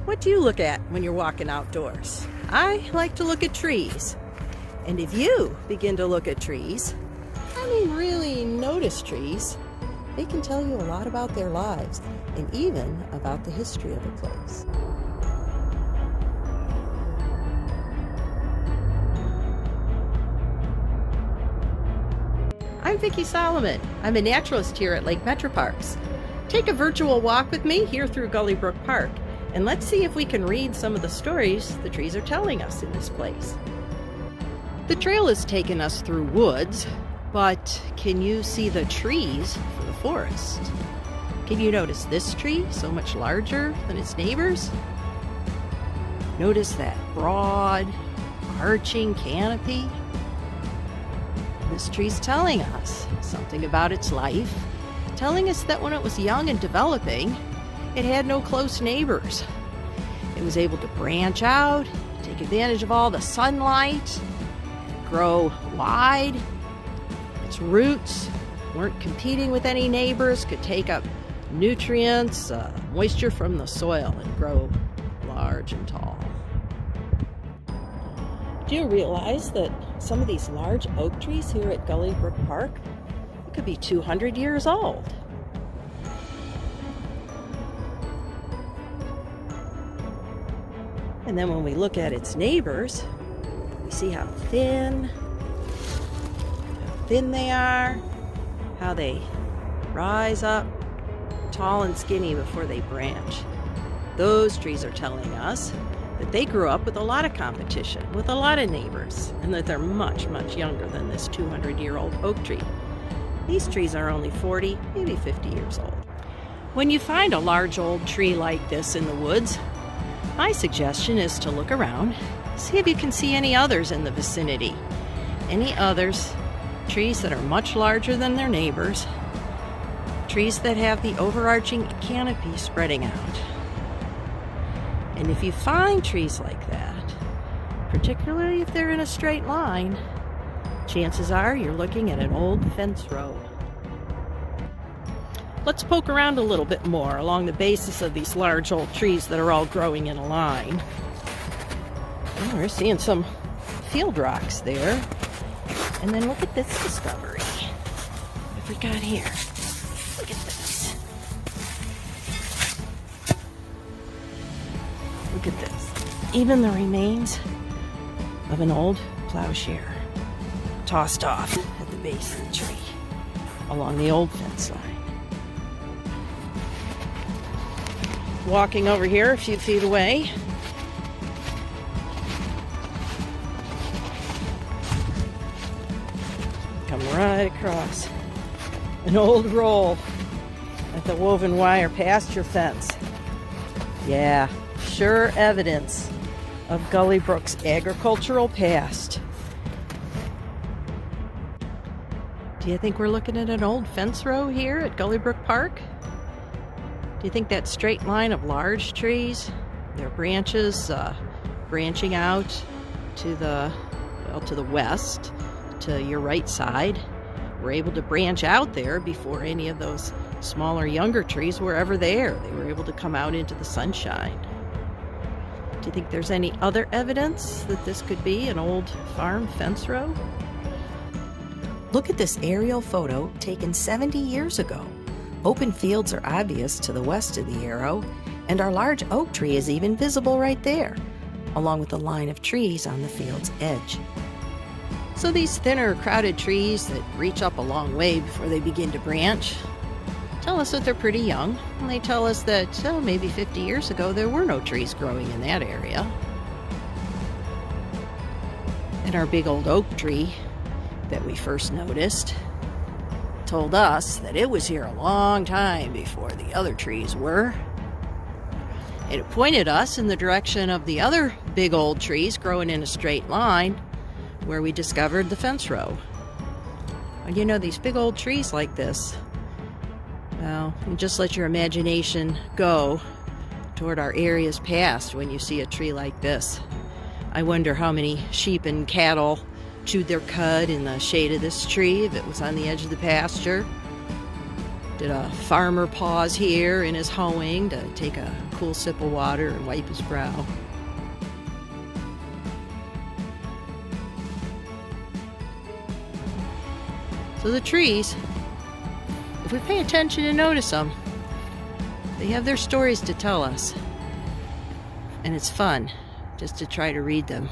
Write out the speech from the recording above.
What do you look at when you're walking outdoors? I like to look at trees. And if you begin to look at trees, I mean really notice trees, they can tell you a lot about their lives and even about the history of a place. I'm Vicki Solomon. I'm a naturalist here at Lake Metroparks. Take a virtual walk with me here through Gully Brook Park, and let's see if we can read some of the stories the trees are telling us in this place. The trail has taken us through woods, but can you see the trees for the forest? Can you notice this tree so much larger than its neighbors? Notice that broad, arching canopy? This tree's telling us something about its life, telling us that when it was young and developing, it had no close neighbors. It was able to branch out, take advantage of all the sunlight, and grow wide. Its roots weren't competing with any neighbors, could take up nutrients, moisture from the soil, and grow large and tall. Do you realize that some of these large oak trees here at Gully Brook Park could be 200 years old? And then when we look at its neighbors, we see how thin they are, how they rise up tall and skinny before they branch. Those trees are telling us that they grew up with a lot of competition, with a lot of neighbors, and that they're much, much younger than this 200-year-old oak tree. These trees are only 40, maybe 50 years old. When you find a large old tree like this in the woods, my suggestion is to look around, see if you can see any others in the vicinity. Any others, trees that are much larger than their neighbors, trees that have the overarching canopy spreading out. And if you find trees like that, particularly if they're in a straight line, chances are you're looking at an old fence row. Let's poke around a little bit more along the bases of these large old trees that are all growing in a line. And we're seeing some field rocks there. And then look at this discovery. What have we got here? Look at this. Look at this. Even the remains of an old plowshare tossed off at the base of the tree along the old fence line. Walking over here a few feet away, come right across an old roll at the woven wire pasture fence. Yeah, sure evidence of Gully Brook's agricultural past. Do you think we're looking at an old fence row here at Gully Brook Park? Do you think that straight line of large trees, their branches branching out to the west, to your right side, were able to branch out there before any of those smaller, younger trees were ever there? They were able to come out into the sunshine. Do you think there's any other evidence that this could be an old farm fence row? Look at this aerial photo taken 70 years ago. Open fields are obvious to the west of the arrow, and our large oak tree is even visible right there, along with the line of trees on the field's edge. So these thinner, crowded trees that reach up a long way before they begin to branch tell us that they're pretty young, and they tell us that maybe 50 years ago there were no trees growing in that area. And our big old oak tree that we first noticed told us that it was here a long time before the other trees were. And it pointed us in the direction of the other big old trees growing in a straight line where we discovered the fence row. And you know, these big old trees like this, well, you just let your imagination go toward our area's past when you see a tree like this. I wonder how many sheep and cattle chewed their cud in the shade of this tree if it was on the edge of the pasture. Did a farmer pause here in his hoeing to take a cool sip of water and wipe his brow. So the trees, if we pay attention and notice them, they have their stories to tell us. And it's fun just to try to read them.